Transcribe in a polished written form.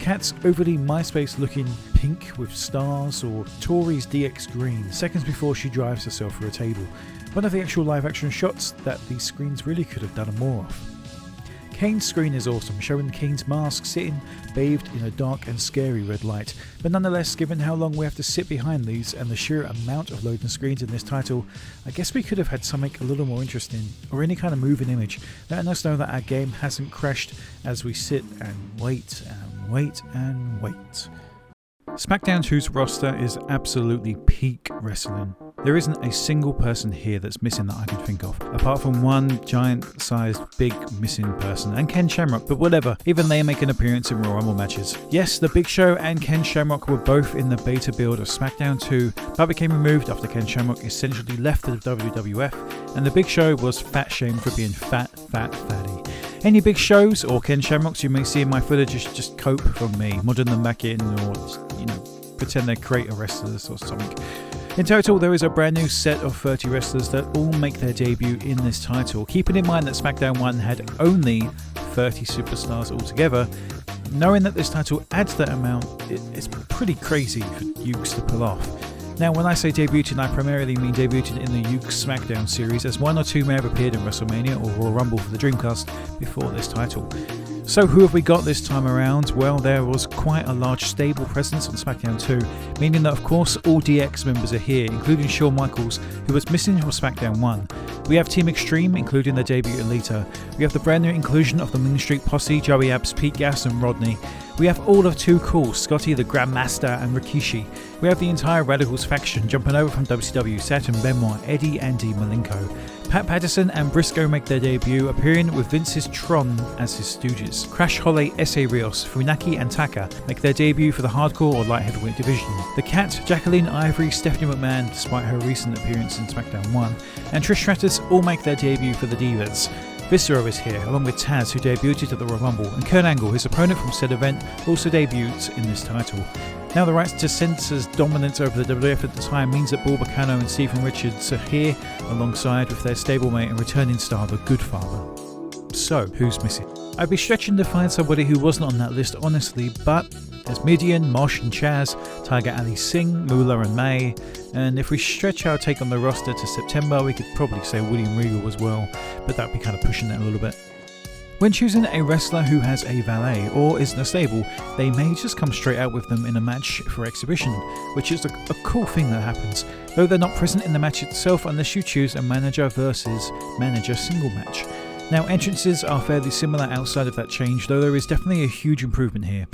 Kat's overly MySpace looking pink with stars, or Tori's DX green, seconds before she drives herself through a table. One of the actual live action shots that these screens really could have done more of. Kane's screen is awesome, showing Kane's mask sitting bathed in a dark and scary red light, but nonetheless, given how long we have to sit behind these and the sheer amount of loading screens in this title, I guess we could have had something a little more interesting, or any kind of moving image, letting us know that our game hasn't crashed as we sit and wait and wait and wait. SmackDown 2's roster is absolutely peak wrestling. There isn't a single person here that's missing that I can think of, apart from one giant-sized big missing person, and Ken Shamrock, but whatever, even they make an appearance in Royal Rumble matches. Yes, The Big Show and Ken Shamrock were both in the beta build of SmackDown 2, but became removed after Ken Shamrock essentially left the WWF, and The Big Show was fat shamed for being fatty. Any Big Shows or Ken Shamrocks you may see in my footage just cope from me, modding them back in, or pretend they're creator wrestlers or something. In total, there is a brand new set of 30 wrestlers that all make their debut in this title, keeping in mind that SmackDown 1 had only 30 superstars altogether. Knowing that this title adds that amount, it's pretty crazy for Ukes to pull off. Now, when I say debuting, I primarily mean debuting in the Ukes SmackDown series, as one or two may have appeared in WrestleMania or Royal Rumble for the Dreamcast before this title. So who have we got this time around? Well, there was quite a large stable presence on SmackDown 2, meaning that of course all DX members are here, including Shawn Michaels, who was missing from SmackDown 1. We have Team Extreme, including their debut 𝓕𝓐𝓲. We have the brand new inclusion of the Mean Street Posse, Joey Abs, Pete Gas and Rodney. We have all of Too Cool, Scotty the Grandmaster and Rikishi. We have the entire Radicals faction jumping over from WCW, Saturn Benoit, Eddie and Dean Malenko. Pat Patterson and Briscoe make their debut, appearing with Vince's Tron as his stooges. Crash Holly, S.A. Rios, Funaki and Taka make their debut for the hardcore or light heavyweight division. The Cat, Jacqueline Ivory, Stephanie McMahon, despite her recent appearance in SmackDown 1, and Trish Stratus all make their debut for the Divas. Viscera is here, along with Taz, who debuted at the Royal Rumble, and Kurt Angle, his opponent from said event, also debuts in this title. Now, the rights to Censor's dominance over the WWF at the time means that Bull Bacano and Stephen Richards are here, alongside with their stablemate and returning star, the Good Father. So, who's missing? I'd be stretching to find somebody who wasn't on that list, honestly, but there's Midian, Mosh and Chaz, Tiger Ali Singh, Moolah and May, and if we stretch our take on the roster to September, we could probably say William Regal as well, but that'd be kind of pushing it a little bit. When choosing a wrestler who has a valet or isn't a stable, they may just come straight out with them in a match for exhibition, which is a cool thing that happens, though they're not present in the match itself unless you choose a manager versus manager single match. Now, entrances are fairly similar outside of that change, though there is definitely a huge improvement here.